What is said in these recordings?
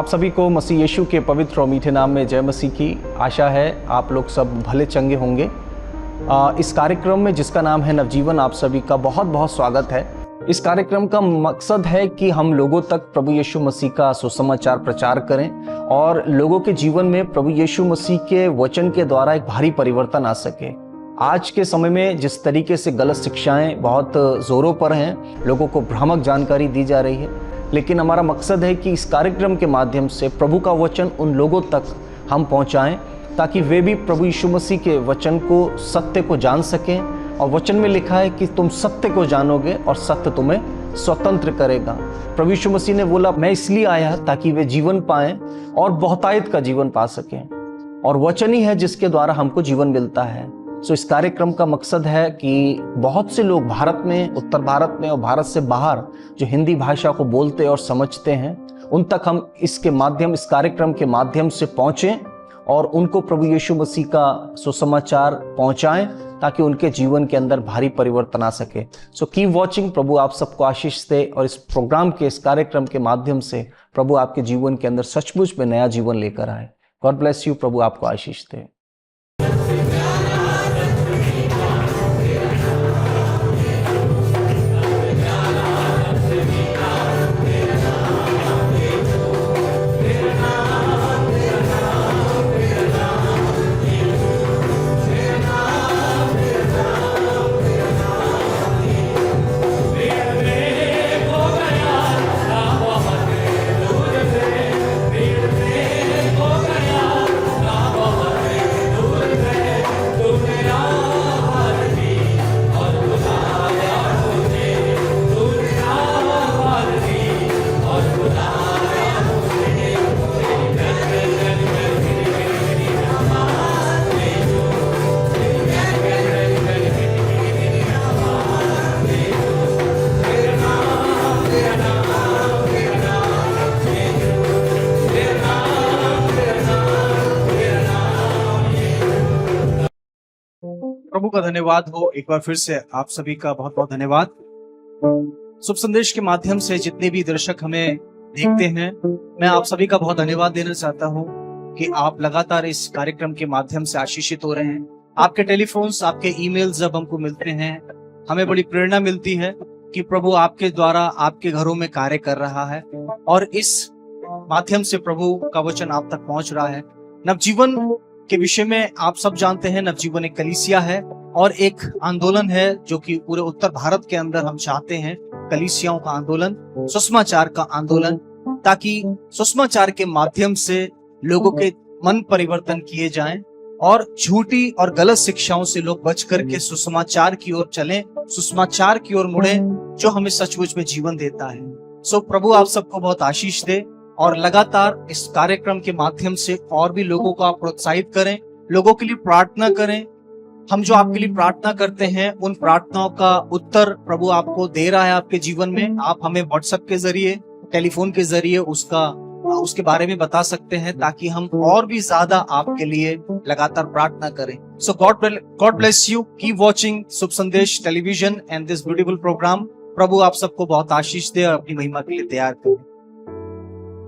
आप सभी को मसीह यीशु के पवित्र और मीठे नाम में जय मसीह की। आशा है आप लोग सब भले चंगे होंगे। इस कार्यक्रम में जिसका नाम है नवजीवन, आप सभी का बहुत बहुत स्वागत है। इस कार्यक्रम का मकसद है कि हम लोगों तक प्रभु यीशु मसीह का सुसमाचार प्रचार करें और लोगों के जीवन में प्रभु यीशु मसीह के वचन के द्वारा एक भारी परिवर्तन आ सके। आज के समय में जिस तरीके से गलत शिक्षाएं बहुत ज़ोरों पर हैं, लोगों को भ्रामक जानकारी दी जा रही है, लेकिन हमारा मकसद है कि इस कार्यक्रम के माध्यम से प्रभु का वचन उन लोगों तक हम पहुंचाएं ताकि वे भी प्रभु यीशु मसीह के वचन को, सत्य को जान सकें। और वचन में लिखा है कि तुम सत्य को जानोगे और सत्य तुम्हें स्वतंत्र करेगा। प्रभु यीशु मसीह ने बोला, मैं इसलिए आया ताकि वे जीवन पाएं और बहुतायत का जीवन पा सकें, और वचन ही है जिसके द्वारा हमको जीवन मिलता है। इस कार्यक्रम का मकसद है कि बहुत से लोग भारत में, उत्तर भारत में और भारत से बाहर जो हिंदी भाषा को बोलते और समझते हैं, उन तक हम इस कार्यक्रम के माध्यम से पहुंचें और उनको प्रभु यीशु मसीह का सुसमाचार पहुंचाएं ताकि उनके जीवन के अंदर भारी परिवर्तन आ सके। Keep watching. प्रभु आप सबको आशीष दे और इस प्रोग्राम के, इस कार्यक्रम के माध्यम से प्रभु आपके जीवन के अंदर सचमुच में नया जीवन लेकर आए। God bless you. प्रभु आपको आशीष दे। प्रभु का धन्यवाद हो। एक बार फिर से आप सभी का बहुत बहुत धन्यवाद। शुभ संदेश के माध्यम से जितने भी दर्शक हमें देखते हैं, मैं आप सभी का बहुत धन्यवाद देना चाहता हूं कि आप लगातार इस कार्यक्रम के माध्यम से आशीषित हो रहे हैं। आपके टेलीफोन्स, आपके ईमेल जब हमको मिलते हैं, हमें बड़ी प्रेरणा मिलती है कि प्रभु आपके द्वारा आपके घरों में कार्य कर रहा है और इस माध्यम से प्रभु का वचन आप तक पहुंच रहा है। नवजीवन के विषय में आप सब जानते हैं, नवजीवन एक कलीसिया है और एक आंदोलन है जो कि पूरे उत्तर भारत के अंदर हम चाहते हैं, कलीसियाओं का आंदोलन, सुसमाचार का आंदोलन, ताकि सुसमाचार के माध्यम से लोगों के मन परिवर्तन किए जाएं और झूठी और गलत शिक्षाओं से लोग बच करके सुसमाचार की ओर चलें, सुसमाचार की ओर मुड़े जो हमें सचमुच में जीवन देता है। प्रभु आप सबको बहुत आशीष दे और लगातार इस कार्यक्रम के माध्यम से और भी लोगों को आप प्रोत्साहित करें, लोगों के लिए प्रार्थना करें। हम जो आपके लिए प्रार्थना करते हैं, उन प्रार्थनाओं का उत्तर प्रभु आपको दे रहा है आपके जीवन में। आप हमें व्हाट्सएप के जरिए, टेलीफोन के जरिए उसके बारे में बता सकते हैं ताकि हम और भी ज्यादा आपके लिए लगातार प्रार्थना करें। God bless you. Keep watching Shubh Sandesh television and this beautiful programme. प्रभु आप सबको बहुत आशीष दे और अपनी महिमा के लिए तैयार करें।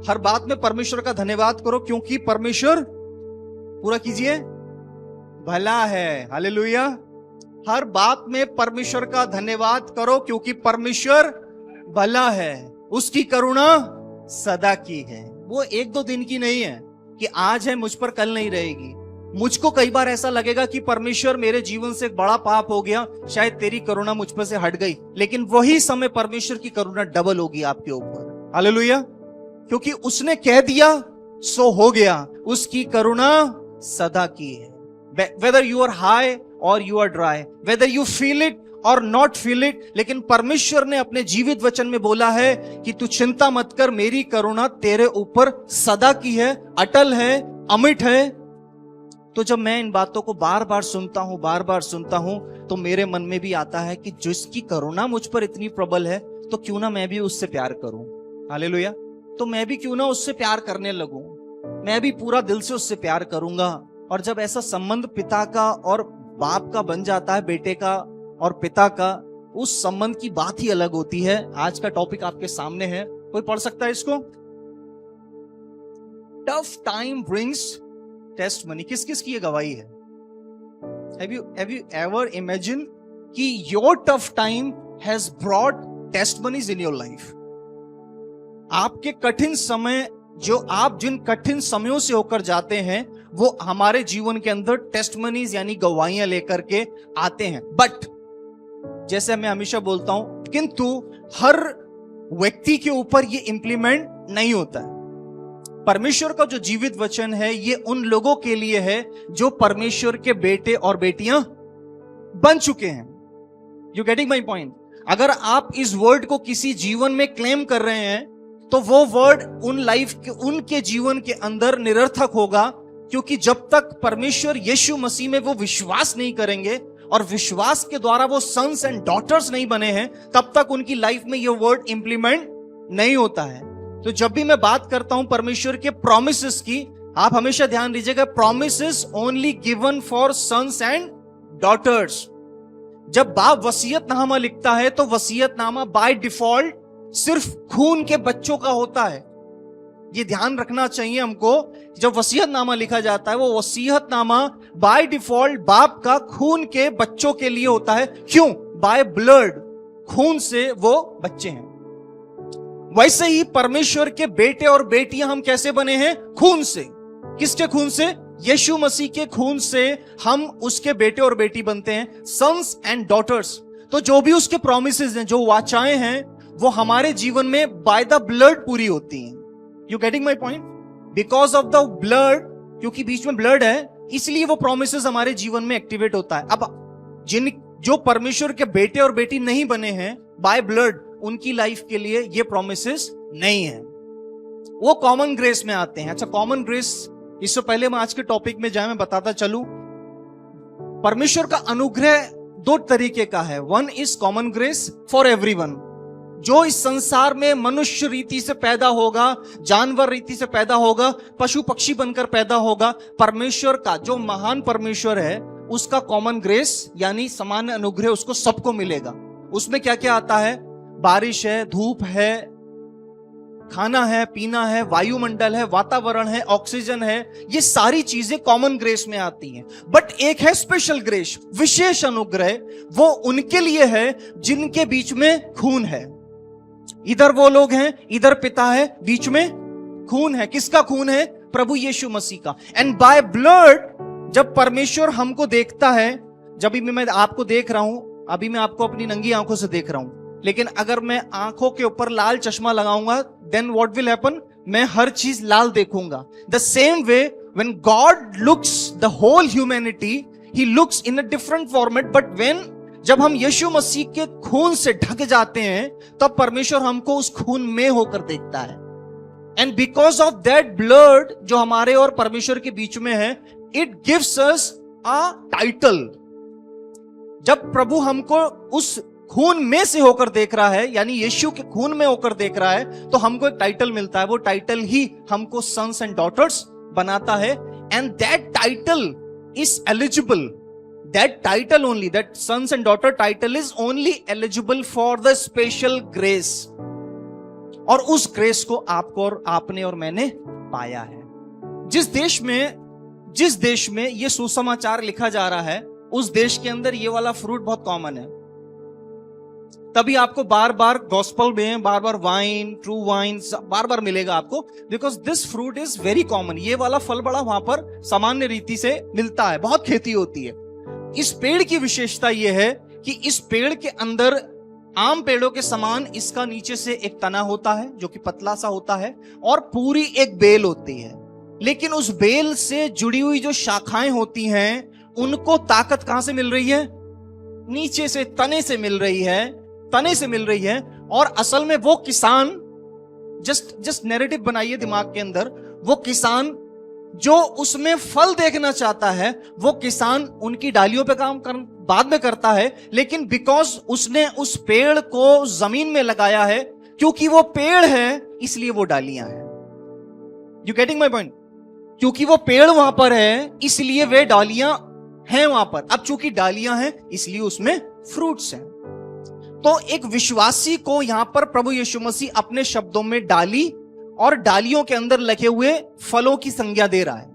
हर बात में परमेश्वर का धन्यवाद करो क्योंकि परमेश्वर, पूरा कीजिए, भला है। हालेलुया। हर बात में परमेश्वर का धन्यवाद करो क्योंकि परमेश्वर भला है, उसकी करुणा सदा की है। वो एक दो दिन की नहीं है कि आज है मुझ पर कल नहीं रहेगी। मुझको कई बार ऐसा लगेगा कि परमेश्वर, मेरे जीवन से एक बड़ा पाप हो गया, शायद तेरी करुणा मुझ पर से हट गई, लेकिन वही समय परमेश्वर की करुणा डबल होगी आपके ऊपर। हालेलुया। क्योंकि उसने कह दिया सो हो गया, उसकी करुणा सदा की है। Whether you are high or you are dry, whether you feel it or not feel it, लेकिन परमेश्वर ने अपने जीवित वचन में बोला है कि तू चिंता मत कर, मेरी करुणा तेरे ऊपर सदा की है, अटल है, अमिट है। तो जब मैं इन बातों को बार बार सुनता हूं तो मेरे मन में भी आता है कि जिसकी करुणा मुझ पर इतनी प्रबल है, तो क्यों ना मैं भी उससे प्यार करूं। हालेलुया। तो मैं भी क्यों ना उससे प्यार करने लगूं, मैं भी पूरा दिल से उससे प्यार करूंगा। और जब ऐसा संबंध पिता का और बाप का बन जाता है, बेटे का और पिता का, उस संबंध की बात ही अलग होती है। आज का टॉपिक आपके सामने है, कोई पढ़ सकता है इसको? Tough time brings testimony. किस किस की ये गवाही है? Have you ever imagined कि your tough time has brought testimonies in your life? आपके कठिन समय, जो आप जिन कठिन समयों से होकर जाते हैं, वो हमारे जीवन के अंदर टेस्टमनीज यानी गवाहियां लेकर के आते हैं। बट जैसे मैं हमेशा बोलता हूं, किंतु हर व्यक्ति के ऊपर ये इंप्लीमेंट नहीं होता है। परमेश्वर का जो जीवित वचन है, ये उन लोगों के लिए है जो परमेश्वर के बेटे और बेटियां बन चुके हैं। You getting my point? अगर आप इस वर्ड को किसी जीवन में क्लेम कर रहे हैं, तो वो वर्ड उनके जीवन के अंदर निरर्थक होगा, क्योंकि जब तक परमेश्वर यीशु मसीह में वो विश्वास नहीं करेंगे और विश्वास के द्वारा वो सन्स एंड डॉटर्स नहीं बने हैं, तब तक उनकी लाइफ में ये वर्ड इंप्लीमेंट नहीं होता है। तो जब भी मैं बात करता हूं परमेश्वर के प्रॉमिसेस की, आप हमेशा ध्यान दीजिएगा, promises only given for sons and daughters. जब बाप वसीयतनामा लिखता है, तो वसीयतनामा बाय डिफॉल्ट सिर्फ खून के बच्चों का होता है। ये ध्यान रखना चाहिए हमको। जब वसीयतनामा लिखा जाता है, वो वसीयतनामा बाय डिफॉल्ट बाप का खून के बच्चों के लिए होता है। क्यों? बाय ब्लड, खून से वो बच्चे हैं। वैसे ही परमेश्वर के बेटे और बेटियां हम कैसे बने हैं? खून से। किसके खून से? यीशु मसीह के खून से हम उसके बेटे और बेटी बनते हैं, सन्स एंड डॉटर्स। तो जो भी उसके प्रॉमिसेस हैं, जो वाचाएं हैं, वो हमारे जीवन में बाय द ब्लड पूरी होती हैं। You getting my point? Because of the blood, क्योंकि बीच में ब्लड है, इसलिए वो प्रॉमिसेस हमारे जीवन में एक्टिवेट होता है। अब जो परमेश्वर के बेटे और बेटी नहीं बने हैं बाय ब्लड, उनकी लाइफ के लिए ये प्रॉमिसेस नहीं है, वो कॉमन ग्रेस में आते हैं। अच्छा, कॉमन ग्रेस, इससे पहले मैं आज के टॉपिक में जाए, मैं बताता चलूं, परमेश्वर का अनुग्रह दो तरीके का है। One is common grace for everyone. जो इस संसार में मनुष्य रीति से पैदा होगा, जानवर रीति से पैदा होगा, पशु पक्षी बनकर पैदा होगा, परमेश्वर का जो महान परमेश्वर है, उसका कॉमन ग्रेस यानी सामान्य अनुग्रह उसको सबको मिलेगा। उसमें क्या क्या आता है? बारिश है, धूप है, खाना है, पीना है, वायुमंडल है, वातावरण है, ऑक्सीजन है, ये सारी चीजें कॉमन ग्रेस में आती हैं। बट एक है स्पेशल ग्रेस, विशेष अनुग्रह, वो उनके लिए है जिनके बीच में खून है। इधर वो लोग हैं, इधर पिता है, बीच में खून है। किसका खून है? प्रभु यीशु मसीह का। एंड बाय ब्लड, जब परमेश्वर हमको देखता है, जब भी मैं आपको देख रहा हूं, अभी मैं आपको अपनी नंगी आंखों से देख रहा हूं, लेकिन अगर मैं आंखों के ऊपर लाल चश्मा लगाऊंगा, देन व्हाट विल हैपन? मैं हर चीज लाल देखूंगा। The same way when God looks the whole humanity, he looks in a different format, but when जब हम यीशु मसीह के खून से ढक जाते हैं, तब परमेश्वर हमको उस खून में होकर देखता है। And because of that blood जो हमारे और परमेश्वर के बीच में है, it gives us a title. जब प्रभु हमको उस खून में से होकर देख रहा है, यानी यीशु के खून में होकर देख रहा है, तो हमको एक टाइटल मिलता है। वो टाइटल ही हमको सन्स एंड डॉटर्स बनाता है। And that title is eligible, that title only, that sons and daughter title is only eligible for the special grace। और उस ग्रेस को आपको और आपने और मैंने पाया है। जिस देश में ये सुसमाचार लिखा जा रहा है, उस देश के अंदर ये वाला फ्रूट बहुत कॉमन है। तभी आपको बार बार गॉस्पल में बार बार वाइन, ट्रू वाइन बार बार मिलेगा आपको, because this fruit is very common. ये वाला फल बड़ा वहां पर सामान्य रीति से मिलता है, बहुत खेती होती है। इस पेड़ की विशेषता यह है कि इस पेड़ के अंदर आम पेड़ों के समान इसका नीचे से एक तना होता है जो कि पतला सा होता है, और पूरी एक बेल होती है। लेकिन उस बेल से जुड़ी हुई जो शाखाएं होती हैं, उनको ताकत कहां से मिल रही है? नीचे से, तने से मिल रही है। और असल में वो किसान, जस्ट नैरेटिव बनाइए दिमाग के अंदर, वो किसान जो उसमें फल देखना चाहता है, वो किसान उनकी डालियों पे काम बाद में करता है, लेकिन बिकॉज उसने उस पेड़ को जमीन में लगाया है, क्योंकि वो पेड़ है इसलिए वो डालियां हैं। You getting my point? क्योंकि वो पेड़ वहां पर है इसलिए वे डालियां हैं वहां पर। अब चूंकि डालियां हैं इसलिए उसमें फ्रूट्स हैं। तो एक विश्वासी को यहां पर प्रभु यीशु मसीह अपने शब्दों में डाली और डालियों के अंदर लगे हुए फलों की संज्ञा दे रहा है।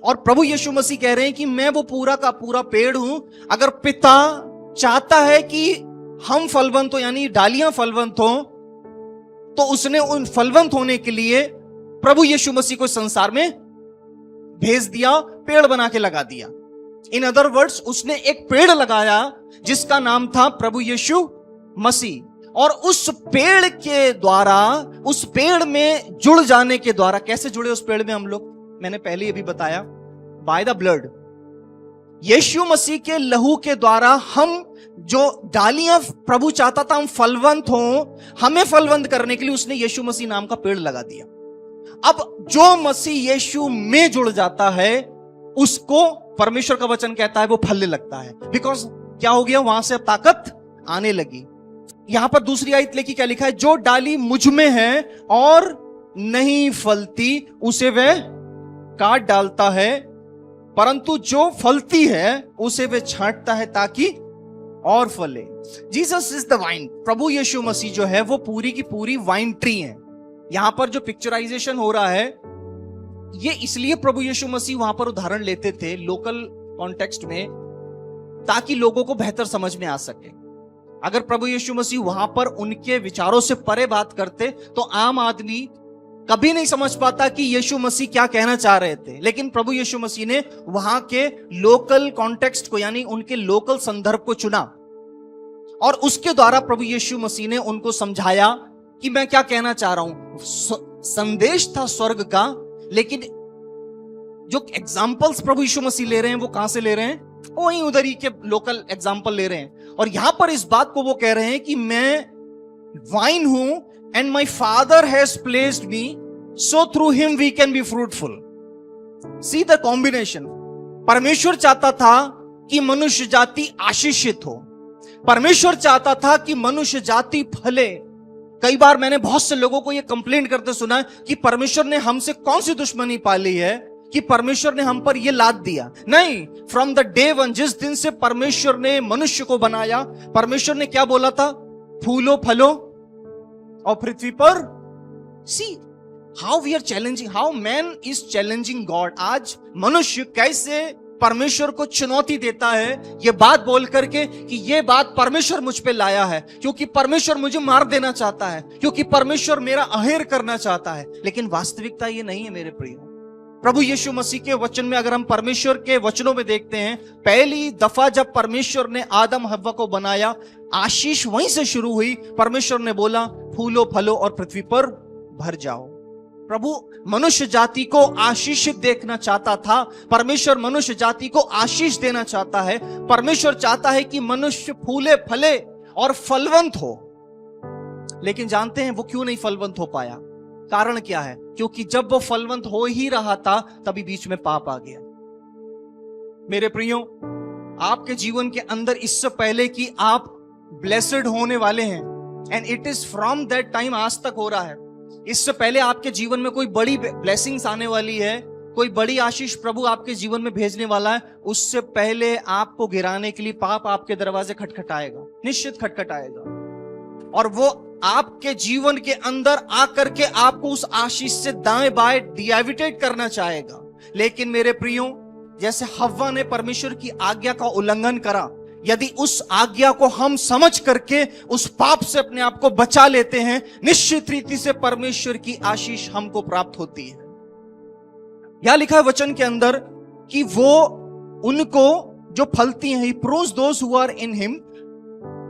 और प्रभु यीशु मसीह कह रहे हैं कि मैं वो पूरा का पूरा पेड़ हूं। अगर पिता चाहता है कि हम फलवंत हो, यानी डालियां फलवंत हो, तो उसने उन फलवंत होने के लिए प्रभु यीशु मसीह को संसार में भेज दिया, पेड़ बना के लगा दिया। इन अदर वर्ड्स, उसने एक पेड़ लगाया जिसका नाम था प्रभु यीशु मसीह। और उस पेड़ के द्वारा, उस पेड़ में जुड़ जाने के द्वारा, कैसे जुड़े उस पेड़ में हम लोग, मैंने पहले ये भी बताया, बाय द ब्लड। यीशु मसीह के लहू के द्वारा हम जो डालियां प्रभु चाहता था हम फलवंत हों, हमें फलवंत करने के लिए उसने यीशु मसीह नाम का पेड़ लगा दिया। अब जो मसीह यीशु में जुड़ जाता है उसको परमेश्वर का वचन कहता है वो फलने लगता है। बिकॉज क्या हो गया, वहां से अब ताकत आने लगी। यहां पर दूसरी आयत लेके क्या लिखा है, जो डाली मुझ में है और नहीं फलती उसे वह काट डालता है, परंतु जो फलती है उसे वह छांटता है ताकि और फले। Jesus is the vine. प्रभु यीशु मसीह जो है वो पूरी की पूरी वाइन ट्री है। यहां पर जो पिक्चराइजेशन हो रहा है, ये इसलिए प्रभु यीशु मसीह वहां पर उदाहरण लेते थे लोकल कॉन्टेक्स्ट में, ताकि लोगों को बेहतर समझ में आ सके। अगर प्रभु यीशु मसीह वहां पर उनके विचारों से परे बात करते तो आम आदमी कभी नहीं समझ पाता कि यीशु मसीह क्या कहना चाह रहे थे। लेकिन प्रभु यीशु मसीह ने वहां के लोकल कॉन्टेक्स्ट को, यानी उनके लोकल संदर्भ को चुना, और उसके द्वारा प्रभु यीशु मसीह ने उनको समझाया कि मैं क्या कहना चाह रहा हूं। संदेश था स्वर्ग का, लेकिन जो एग्जाम्पल्स प्रभु यीशु मसीह ले रहे हैं वो कहां से ले रहे हैं, वही उधर ही के लोकल एग्जाम्पल ले रहे हैं। और यहां पर इस बात को वो कह रहे हैं कि मैं वाइन हूं and my father has placed me, so through him we can be fruitful. See the combination. परमेश्वर चाहता था कि मनुष्य जाति आशीषित हो, परमेश्वर चाहता था कि मनुष्य जाति फले। कई बार मैंने बहुत से लोगों को यह कंप्लेंट करते सुना है कि परमेश्वर ने हमसे कौन सी दुश्मनी पाली है कि परमेश्वर ने हम पर यह लाद दिया। नहीं, फ्रॉम द डे वन, जिस दिन से परमेश्वर ने मनुष्य को बनाया, परमेश्वर ने क्या बोला था, फूलो फलो और पृथ्वी पर। See how we are challenging, how man is challenging God. आज मनुष्य कैसे परमेश्वर को चुनौती देता है ये बात बोल करके कि ये बात परमेश्वर मुझ पे लाया है, क्योंकि परमेश्वर मुझे मार देना चाहता है, क्योंकि परमेश्वर मेरा अहेर करना चाहता है। लेकिन वास्तविकता ये नहीं है मेरे प्रिय। प्रभु यीशु मसीह के वचन में अगर हम परमेश्वर के वचनों में देखते हैं, पहली दफा जब परमेश्वर ने आदम हव्वा को बनाया, आशीष वहीं से शुरू हुई। परमेश्वर ने बोला फूलो फलो और पृथ्वी पर भर जाओ। प्रभु मनुष्य जाति को आशीषित देखना चाहता था। परमेश्वर मनुष्य जाति को आशीष देना चाहता है। परमेश्वर चाहता है कि मनुष्य फूले फले और फलवंत हो। लेकिन जानते हैं वो क्यों नहीं फलवंत हो पाया? कारण क्या है? क्योंकि जब वो फलवंत हो ही रहा था तभी बीच में पाप आ गया। मेरे प्रियो, आपके जीवन के अंदर इससे पहले कि आप ब्लेस्ड होने वाले हैं, and it is from that time आज तक हो रहा है, इससे पहले आपके जीवन में कोई बड़ी ब्लेसिंग्स आने वाली है, कोई बड़ी आशीष प्रभु आपके जीवन में भेजने वाला है, उससे पहले आपको गिराने के लिए पाप आपके दरवाजे खटखटाएगा, निश्चित खटखटाएगा। और वो आपके जीवन के अंदर आकर के आपको उस आशीष से दाएं बाएं डिएविटेट करना चाहेगा। लेकिन मेरे प्रियो, जैसे हव्वा ने परमेश्वर की आज्ञा का उल्लंघन करा, यदि उस आज्ञा को हम समझ करके उस पाप से अपने आप को बचा लेते हैं, निश्चित रीति से परमेश्वर की आशीष हमको प्राप्त होती है। यहां लिखा है वचन के अंदर कि वो उनको जो फलती हैं, he proves those who are in him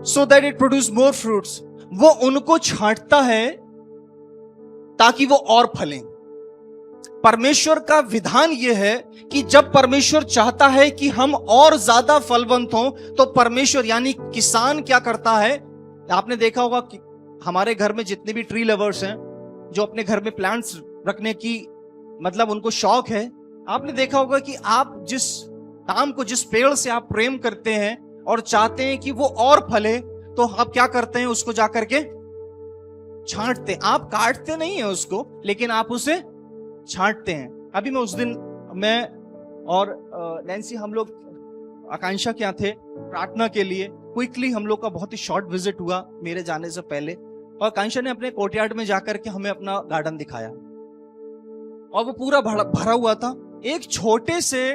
so that it produce more fruits, वो उनको छांटता है ताकि वो और फलें। परमेश्वर का विधान यह है कि जब परमेश्वर चाहता है कि हम और ज्यादा फलवंत हों, तो परमेश्वर यानी किसान क्या करता है? आपने देखा होगा कि हमारे घर में जितने भी ट्री लवर्स हैं, जो अपने घर में प्लांट्स रखने की मतलब उनको शौक है, आपने देखा होगा कि आप जिस काम को, जिस पेड़ से आप प्रेम करते हैं और चाहते हैं कि वो और फले, तो आप क्या करते हैं? उसको जाकर के छांटते। आप काटते नहीं है उसको, लेकिन आप उसे छांटते हैं। अभी मैं उस दिन, मैं और नैन्सी, हम लोग आकांक्षा क्या थे प्रार्थना के लिए, क्विकली हम लोग का बहुत ही शॉर्ट विजिट हुआ मेरे जाने से पहले। और कांशा ने अपने कोर्टयार्ड में जाकर के हमें अपना गार्डन दिखाया और वो पूरा भरा हुआ था। एक छोटे से,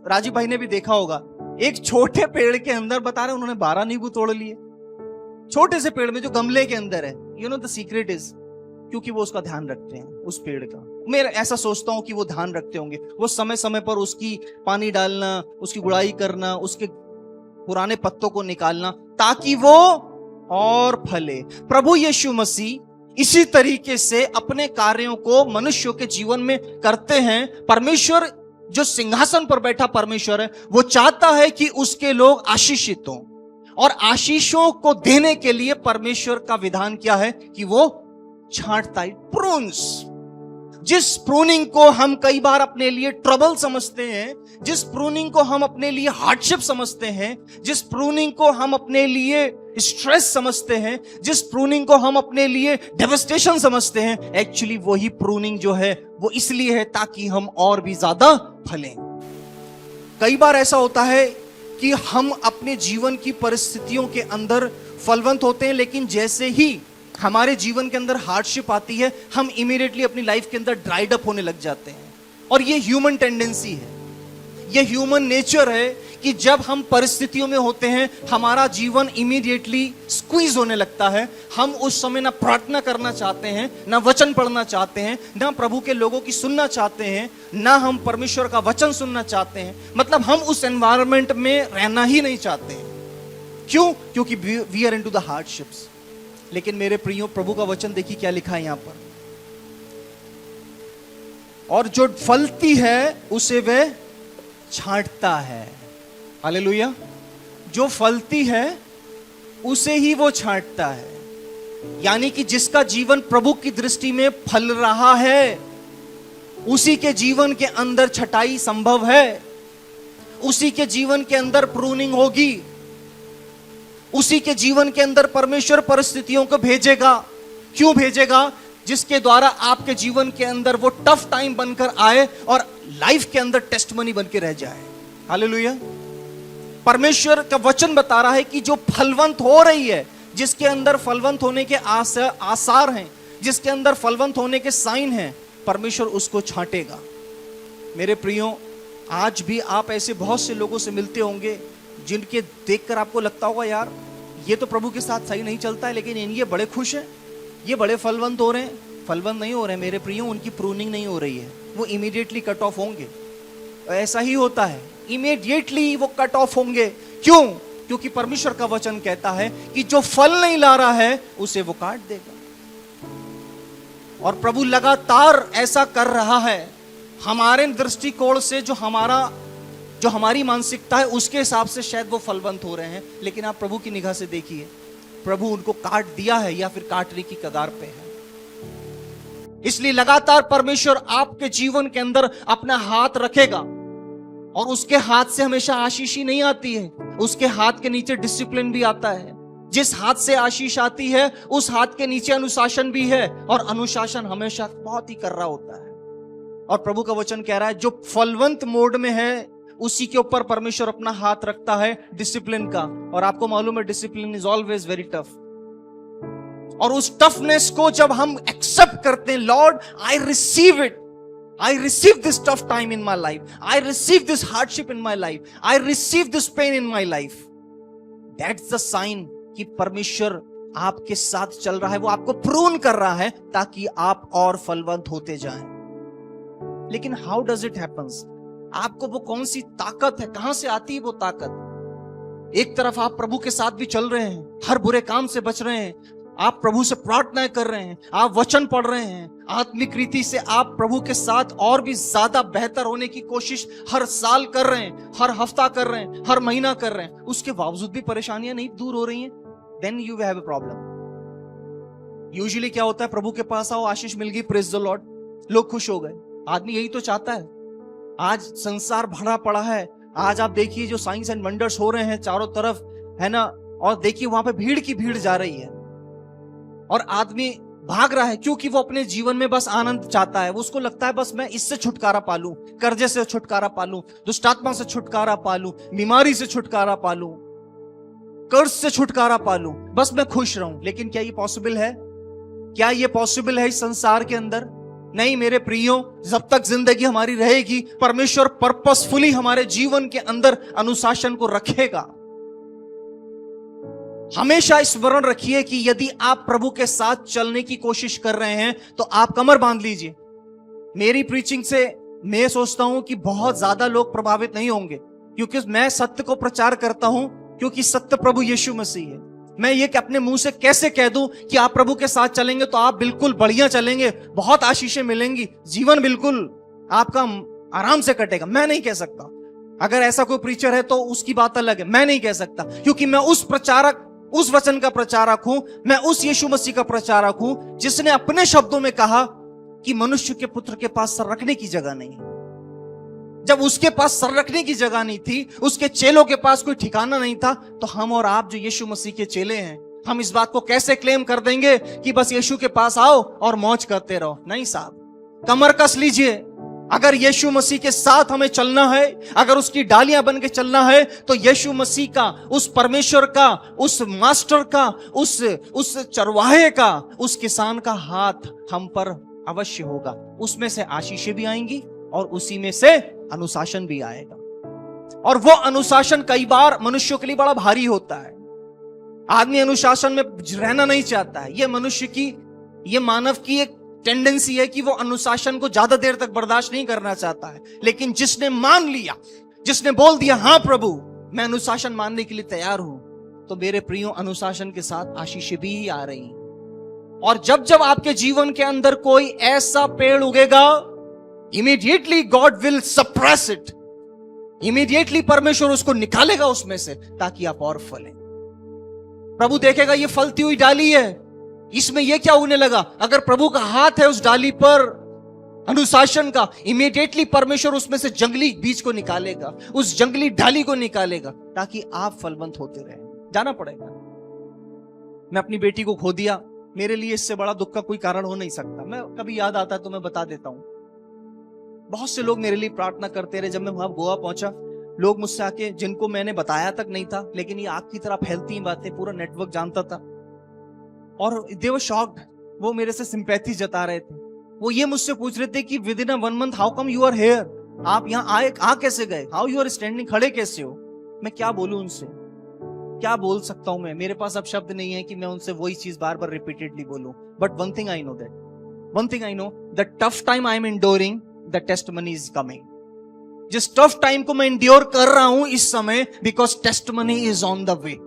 राजीव भाई ने भी देखा होगा, एक छोटे पेड़ के अंदर बता रहे उन्होंने 12 नींबू तोड़ लिए। छोटे से पेड़ में जो गमले के अंदर है। You know the secret is, क्योंकि वो उसका ध्यान रखते हैं उस पेड़ का। मैं ऐसा सोचता हूं कि वो ध्यान रखते होंगे, वो समय समय पर उसकी पानी डालना, उसकी गुड़ाई करना, उसके पुराने पत्तों को निकालना ताकि वो और फले। प्रभु यीशु मसीह इसी तरीके से अपने कार्यों को मनुष्यों के जीवन में करते हैं। परमेश्वर जो सिंहासन पर बैठा परमेश्वर है, वो चाहता है कि उसके लोग आशीषित हों, और आशीषों को देने के लिए परमेश्वर का विधान क्या है कि वो छांटता है, प्रून्स। जिस प्रूनिंग को हम कई बार अपने लिए ट्रबल समझते हैं, जिस प्रूनिंग को हम अपने लिए हार्डशिप समझते हैं, जिस प्रूनिंग को हम अपने लिए स्ट्रेस समझते हैं, जिस प्रूनिंग को हम अपने लिए डेवस्टेशन समझते हैं, एक्चुअली वही प्रूनिंग जो है वो इसलिए है ताकि हम और भी ज्यादा फलें। कई बार ऐसा होता है कि हम अपने जीवन की परिस्थितियों के अंदर फलवंत होते हैं, लेकिन जैसे ही हमारे जीवन के अंदर हार्डशिप आती है, हम इमीडिएटली अपनी लाइफ के अंदर ड्राइड अप होने लग जाते हैं। और ये ह्यूमन टेंडेंसी है, ये ह्यूमन नेचर है कि जब हम परिस्थितियों में होते हैं, हमारा जीवन इमीडिएटली स्क्वीज होने लगता है। हम उस समय ना प्रार्थना करना चाहते हैं, ना वचन पढ़ना चाहते हैं, ना प्रभु के लोगों की सुनना चाहते हैं, ना हम परमेश्वर का वचन सुनना चाहते हैं। मतलब हम उस एनवायरनमेंट में रहना ही नहीं चाहते हैं। क्यों? क्योंकि we are into the hardships. लेकिन मेरे प्रियो, प्रभु का वचन देखिए क्या लिखा है यहां पर, और जो फलती है उसे वह छांटता है। हालेलुया। जो फलती है उसे ही वो छांटता है। यानी कि जिसका जीवन प्रभु की दृष्टि में फल रहा है, उसी के जीवन के अंदर छटाई संभव है, उसी के जीवन के अंदर प्रूनिंग होगी, उसी के जीवन के अंदर परमेश्वर परिस्थितियों को भेजेगा। क्यों भेजेगा? जिसके द्वारा आपके जीवन के अंदर वो टफ टाइम बनकर आए और लाइफ के अंदर टेस्टमनी बनकर रह जाए। हालेलुया। परमेश्वर का वचन बता रहा है कि जो फलवंत हो रही है, जिसके अंदर फलवंत होने के आसार हैं, जिसके अंदर फलवंत होने के साइन हैं, परमेश्वर उसको छांटेगा। मेरे प्रियो, आज भी आप ऐसे बहुत से लोगों से मिलते होंगे जिनके देखकर आपको लगता होगा यार ये तो प्रभु के साथ सही नहीं चलता है, लेकिन ये बड़े खुश हैं, ये बड़े फलवंत हो रहे हैं। फलवंत नहीं हो रहे हैं मेरे प्रियो, उनकी प्रूनिंग नहीं हो रही है, वो इमीडिएटली कट ऑफ होंगे। ऐसा ही होता है, इमीडिएटली वो कट ऑफ होंगे। क्यों? क्योंकि परमेश्वर का वचन कहता है कि जो फल नहीं ला रहा है उसे वो काट देगा। और प्रभु लगातार ऐसा कर रहा है। हमारे दृष्टिकोण से जो हमारी मानसिकता है उसके हिसाब से शायद वो फलवंत हो रहे हैं, लेकिन आप प्रभु की निगाह से देखिए, प्रभु उनको काट दिया है या फिर काटने की कगार पे है। इसलिए लगातार परमेश्वर आपके जीवन के अंदर अपना हाथ रखेगा, और उसके हाथ से हमेशा आशीष ही नहीं आती है, उसके हाथ के नीचे डिसिप्लिन भी आता है। जिस हाथ से आशीष आती है उस हाथ के नीचे अनुशासन भी है, और अनुशासन हमेशा बहुत ही कर रहा होता है। और प्रभु का वचन कह रहा है जो फलवंत मोड में है उसी के ऊपर परमेश्वर अपना हाथ रखता है डिसिप्लिन का। और आपको मालूम है discipline is always very tough, और उस टफनेस को जब हम एक्सेप्ट करते हैं, Lord I receive it, I receive this tough time in my life, I receive this hardship in my life, I receive this pain in my life, that's the sign कि परमेश्वर आपके साथ चल रहा है, वो आपको प्रून कर रहा है ताकि आप और फलवंत होते जाएं। लेकिन how does it happens? आपको वो कौन सी ताकत है, कहां से आती है वो ताकत? एक तरफ आप प्रभु के साथ भी चल रहे हैं, हर बुरे काम से बच रहे हैं, आप प्रभु से प्रार्थनाएं कर रहे हैं, आप वचन पढ़ रहे हैं, आत्मिक रीति से आप प्रभु के साथ और भी ज्यादा बेहतर होने की कोशिश हर साल कर रहे हैं, हर हफ्ता कर रहे हैं, हर महीना कर रहे हैं, उसके बावजूद भी परेशानियां नहीं दूर हो रही हैं, then you have a problem. Usually क्या होता है, प्रभु के पास आओ, आशीष मिल गई, प्रेज द लॉर्ड, लोग खुश हो गए। आदमी यही तो चाहता है। आज संसार भरा पड़ा है, आज आप देखिए जो साइंस एंड वंडर्स हो रहे हैं चारों तरफ, है ना, और देखिए वहां पे भीड़ की भीड़ जा रही है, और आदमी भाग रहा है क्योंकि वो अपने जीवन में बस आनंद चाहता है। वो उसको लगता है बस मैं इससे छुटकारा पालूं, कर्जे से छुटकारा पालूं, दुष्टात्मा से छुटकारा पालूं, बीमारी से छुटकारा पालूं। कर्ज से छुटकारा पा लूं, बस मैं खुश रहूं। लेकिन क्या ये पॉसिबल है? क्या ये पॉसिबल है इस संसार के अंदर? नहीं मेरे प्रियो, जब तक जिंदगी हमारी रहेगी परमेश्वर पर्पसफुली हमारे जीवन के अंदर अनुशासन को रखेगा। हमेशा स्मरण रखिए कि यदि आप प्रभु के साथ चलने की कोशिश कर रहे हैं तो आप कमर बांध लीजिए। मेरी प्रीचिंग से मैं सोचता हूं कि बहुत ज्यादा लोग प्रभावित नहीं होंगे, क्योंकि मैं सत्य को प्रचार करता हूं, क्योंकि सत्य प्रभु यीशु मसीह है। मैं ये कि अपने मुंह से कैसे कह दूं कि आप प्रभु के साथ चलेंगे तो आप बिल्कुल बढ़िया चलेंगे, बहुत आशीषें मिलेंगी, जीवन बिल्कुल आपका आराम से कटेगा। मैं नहीं कह सकता। अगर ऐसा कोई प्रीचर है तो उसकी बात अलग है, मैं नहीं कह सकता, क्योंकि मैं उस वचन का प्रचारक हूं, मैं उस यीशु मसीह का प्रचारक हूं जिसने अपने शब्दों में कहा कि मनुष्य के पुत्र के पास सर रखने की जगह नहीं है। जब उसके पास सर रखने की जगह नहीं थी, उसके चेलों के पास कोई ठिकाना नहीं था, तो हम और आप जो यीशु मसीह के चेले हैं, हम इस बात को कैसे क्लेम कर देंगे कि बस यीशु के पास आओ और मौज करते रहो? नहीं साहब, कमर कस लीजिए। अगर यीशु मसीह के साथ हमें चलना है, अगर उसकी डालियां बन के चलना है, तो यीशु मसीह का, उस परमेश्वर का, उस मास्टर का, उस चरवाहे का, उस किसान का हाथ हम पर अवश्य होगा। उसमें से आशीषें भी आएंगी और उसी में से अनुशासन भी आएगा। और वो अनुशासन कई बार मनुष्यों के लिए बड़ा भारी होता है। आदमी अनुशासन में रहना नहीं चाहता है। ये मनुष्य की, ये मानव की एक टेंडेंसी है कि वो अनुशासन को ज्यादा देर तक बर्दाश्त नहीं करना चाहता है। लेकिन जिसने मान लिया, जिसने बोल दिया हाँ प्रभु मैं अनुशासन मानने के लिए तैयार हूं, तो मेरे प्रियो अनुशासन के साथ आशीषें भी आ रही। और जब जब आपके जीवन के अंदर कोई ऐसा पेड़ उगेगा, immediately God will suppress it. Immediately परमेश्वर उसको निकालेगा उसमें से, ताकि आप और फलें। प्रभु देखेगा ये फलती हुई डाली है, इसमें ये क्या उगने लगा? अगर प्रभु का हाथ है उस डाली पर अनुशासन का, इमीडिएटली परमेश्वर उसमें से जंगली बीज को निकालेगा, उस जंगली डाली को निकालेगा, ताकि आप फलवंत होते रहे। जाना पड़ेगा। मैं अपनी बेटी को खो दिया, मेरे लिए इससे बड़ा दुख का कोई कारण हो नहीं सकता। मैं कभी याद आता है तो मैं बता देता हूं। बहुत से लोग मेरे लिए प्रार्थना करते रहे। जब मैं वहां गोवा पहुंचा, लोग मुझसे आके, जिनको मैंने बताया तक नहीं था, लेकिन ये आग की तरह फैलती बातें पूरा नेटवर्क जानता था, और दे वर शॉक्ड। वो मेरे से सिंपैथी जता रहे थे। वो ये मुझसे पूछ रहे थे कि within 1 month how come you are here, आप यहाँ आ कैसे गए, हाउ यू आर स्टैंडिंग, खड़े कैसे हो? मैं क्या बोलूं उनसे, क्या बोल सकता हूं मैं? मेरे पास अब शब्द नहीं है कि मैं उनसे वही चीज बार बार रिपीटेडली बोलूं। But one thing I know, the tough time I am enduring, the testimony is coming. जिस टफ टाइम को मैं इंड्योर कर रहा हूं इस समय, because testimony is on the way.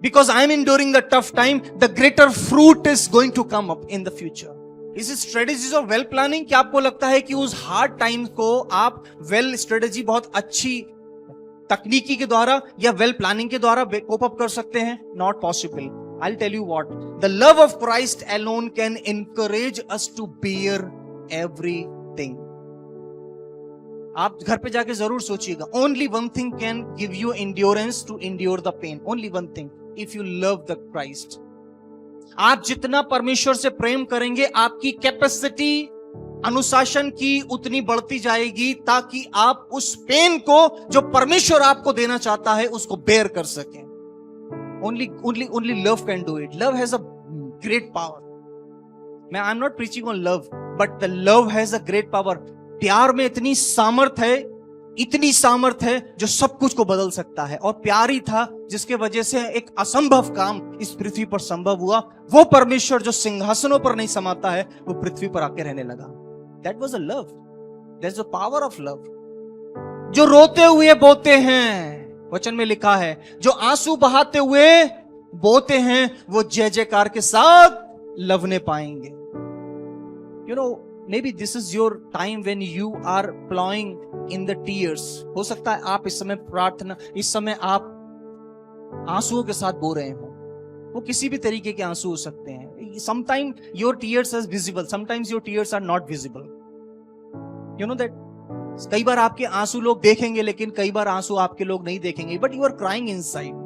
Because I am enduring the tough time, the greater fruit is going to come up in the future. Is it strategies of well planning? क्या आपको लगता है कि उस hard time को आप well strategy, बहुत अच्छी तकनीकी के द्वारा या well planning के द्वारा cope up कर सकते हैं? Not possible. I'll tell you what. The love of Christ alone can encourage us to bear everything. आप घर पे जाके जरूर सोचिएगा. Only one thing can give you endurance to endure the pain. Only one thing. If you love the Christ. आप जितना परमेश्वर से प्रेम करेंगे, आपकी कैपेसिटी अनुशासन की उतनी बढ़ती जाएगी, ताकि आप उस पेन को जो परमेश्वर आपको देना चाहता है उसको बेयर कर सकें. Only love can do it. Love has a great power. I'm not preaching on love, but the love has a great power. प्यार में इतनी सामर्थ है जो सब कुछ को बदल सकता है. और प्यार ही था जिसके वजह से एक असंभव काम इस पृथ्वी पर संभव हुआ. वो परमेश्वर जो सिंहासनों पर नहीं समाता है, वो पृथ्वी पर आके रहने लगा. That was a love. That's the power of love. जो रोते हुए बोते हैं, वचन में लिखा है, जो आंसू बहाते हुए बोते हैं, वो जय जयकार के साथ लवने पाएंगे. You know, maybe this is your time when you are plowing in the tears. हो सकता है आप इस समय आप आंसुओं के साथ बो रहे हो. वो किसी भी तरीके के आंसू हो सकते हैं. Sometimes your tears are visible, sometimes your tears are not visible. You know that? कई बार आपके आंसू लोग देखेंगे, लेकिन कई बार आंसू आपके लोग नहीं देखेंगे. But you are crying inside.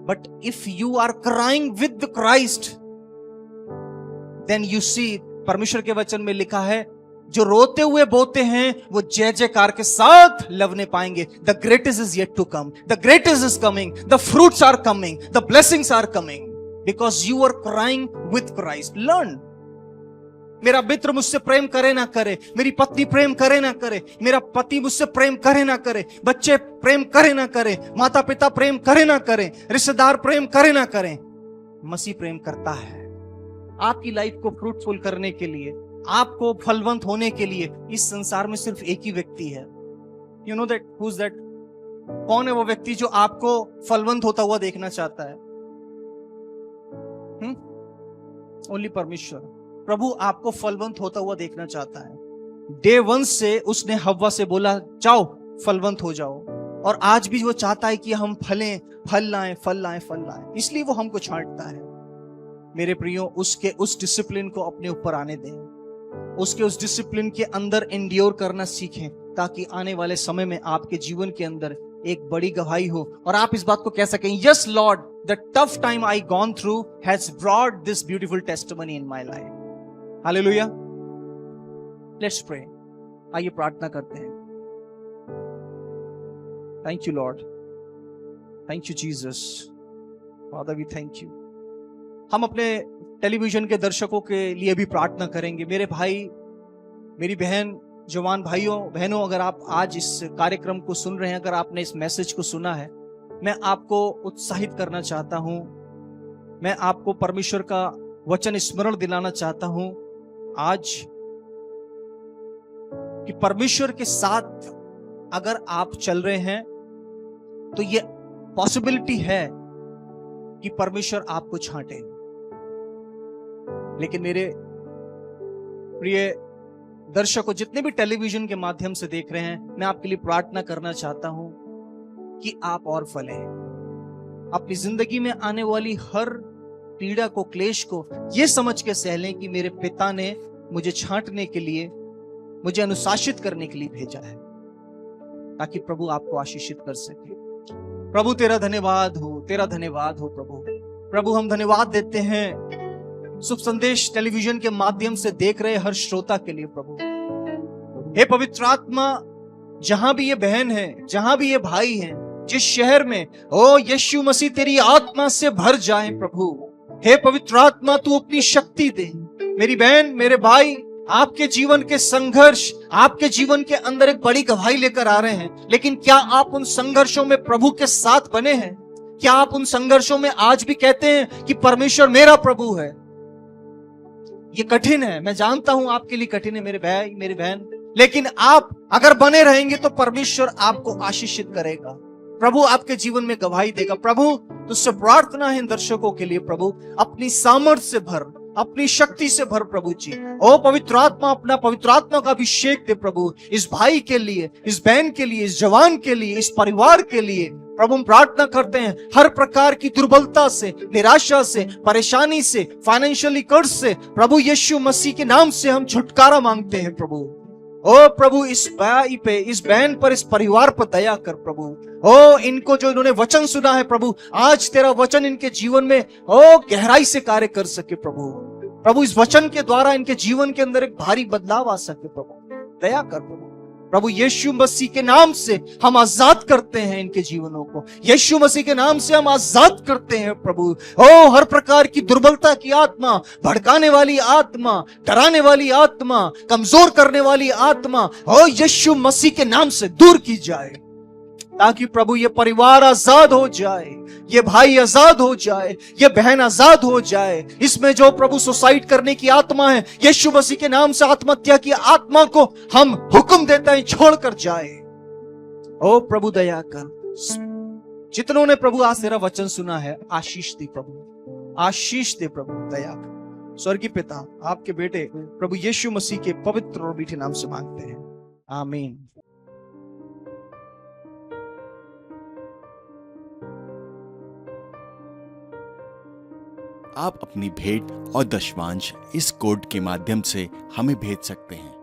But if you are crying with the Christ, then you see, परमेश्वर के वचन में लिखा है, जो रोते हुए बोते हैं वो जय जयकार के साथ लवने पाएंगे। The greatest is yet to come, the greatest is coming, the fruits are coming, the blessings are coming, because you are crying with Christ. Learn. मेरा मित्र मुझसे प्रेम करे ना करे, मेरी पत्नी प्रेम करे ना करे, मेरा पति मुझसे प्रेम करे ना करे, बच्चे प्रेम करे ना करे, माता पिता प्रेम करे ना करे, रिश्तेदार प्रेम करे ना करे, मसीह प्रेम करता है। आपकी लाइफ को फ्रूटफुल करने के लिए, आपको फलवंत होने के लिए इस संसार में सिर्फ एक ही व्यक्ति है। You know that, who is that? कौन है वो व्यक्ति जो आपको फलवंत होता हुआ देखना चाहता है? ओनली परमेश्वर। प्रभु आपको फलवंत होता हुआ देखना चाहता है। डे 1 से उसने हव्वा से बोला जाओ फलवंत हो जाओ, और आज भी वो चाहता है कि हम फलें, फल लाएं, फल लाएं, फल लाएं, इसलिए वो हमको छांटता है। मेरे प्रियो, उसके उस डिसिप्लिन को अपने ऊपर आने दें, उसके उस डिसिप्लिन के अंदर एंड्योर करना सीखें, ताकि आने वाले समय में आपके जीवन के अंदर एक बड़ी गवाही हो और आप इस बात को कह सकें, yes Lord, the tough time I gone through has brought this beautiful testimony in my life. Hallelujah. Let's pray. आइए प्रार्थना करते हैं। Thank you Lord, thank you Jesus, father we thank you. हम अपने टेलीविजन के दर्शकों के लिए भी प्रार्थना करेंगे। मेरे भाई, मेरी बहन, जवान भाइयों बहनों, अगर आप आज इस कार्यक्रम को सुन रहे हैं, अगर आपने इस मैसेज को सुना है, मैं आपको उत्साहित करना चाहता हूं, मैं आपको परमेश्वर का वचन स्मरण दिलाना चाहता हूं आज, कि परमेश्वर के साथ अगर आप चल रहे हैं तो ये पॉसिबिलिटी है कि परमेश्वर आपको छांटे। लेकिन मेरे प्रिय दर्शकों, जितने भी टेलीविजन के माध्यम से देख रहे हैं, मैं आपके लिए प्रार्थना करना चाहता हूं कि आप और फलें। अपनी जिंदगी में आने वाली हर पीड़ा को, क्लेश को यह समझ के सह लें कि मेरे पिता ने मुझे छांटने के लिए, मुझे अनुशासित करने के लिए भेजा है, ताकि प्रभु आपको आशीषित कर सके। प्रभु तेरा धन्यवाद हो, तेरा धन्यवाद हो प्रभु। प्रभु हम धन्यवाद देते हैं शुभ संदेश टेलीविजन के माध्यम से देख रहे हर श्रोता के लिए प्रभु। हे पवित्र आत्मा, जहां भी ये बहन है, जहां भी ये भाई हैं, जिस शहर में, ओ यीशु मसीह तेरी आत्मा से भर जाए प्रभु। हे पवित्र आत्मा, तू अपनी शक्ति दे। मेरी बहन, मेरे भाई, आपके जीवन के संघर्ष, आपके जीवन के अंदर एक बड़ी गवाही लेकर आ रहे हैं, लेकिन क्या आप उन संघर्षों में प्रभु के साथ बने हैं? क्या आप उन संघर्षों में आज भी कहते हैं कि परमेश्वर मेरा प्रभु है? ये कठिन है, मैं जानता हूं आपके लिए कठिन है मेरे भाई, मेरी बहन, लेकिन आप अगर बने रहेंगे तो परमेश्वर आपको आशीषित करेगा, प्रभु आपके जीवन में गवाही देगा। प्रभु तुझसे प्रार्थना है इन दर्शकों के लिए, प्रभु अपनी सामर्थ्य से भर, अपनी शक्ति से भर प्रभु जी। ओ पवित्र आत्मा, अपना पवित्र आत्मा का अभिषेक दे प्रभु, इस भाई के लिए, इस बहन के लिए, इस जवान के लिए, इस परिवार के लिए। प्रभु हम प्रार्थना करते हैं हर प्रकार की दुर्बलता से, निराशा से, परेशानी से, फाइनेंशियली कर्ज से, प्रभु यीशु मसीह के नाम से हम छुटकारा मांगते हैं प्रभु। ओ प्रभु इस भाई पे, इस बहन पर, इस परिवार पर दया कर प्रभु। ओ इनको जो इन्होंने वचन सुना है प्रभु, आज तेरा वचन इनके जीवन में ओ गहराई से कार्य कर सके प्रभु। प्रभु इस वचन के द्वारा इनके जीवन के अंदर एक भारी बदलाव आ सके प्रभु, दया कर प्रभु। प्रभु यीशु मसीह के नाम से हम आजाद करते हैं इनके जीवनों को, यीशु मसीह के नाम से हम आजाद करते हैं प्रभु। ओ हर प्रकार की दुर्बलता की आत्मा, भड़काने वाली आत्मा, डराने वाली आत्मा, कमजोर करने वाली आत्मा, ओ यीशु मसीह के नाम से दूर की जाए, ताकि प्रभु ये परिवार आजाद हो जाए, ये भाई आजाद हो जाए, ये बहन आजाद हो जाए। इसमें जो प्रभु सुसाइड करने की आत्मा है, यीशु मसीह के नाम से आत्महत्या की आत्मा को हम हुक्म देते हैं छोड़कर जाए। ओ प्रभु दया कर, जितनों ने प्रभु आज तेरा वचन सुना है, आशीष दे प्रभु, आशीष दे प्रभु, दया कर। स्वर्गीय पिता, आपके बेटे प्रभु यीशु मसीह के पवित्र और मीठे नाम से मांगते हैं, आमीन। आप अपनी भेंट और दशमांश इस कोड के माध्यम से हमें भेज सकते हैं।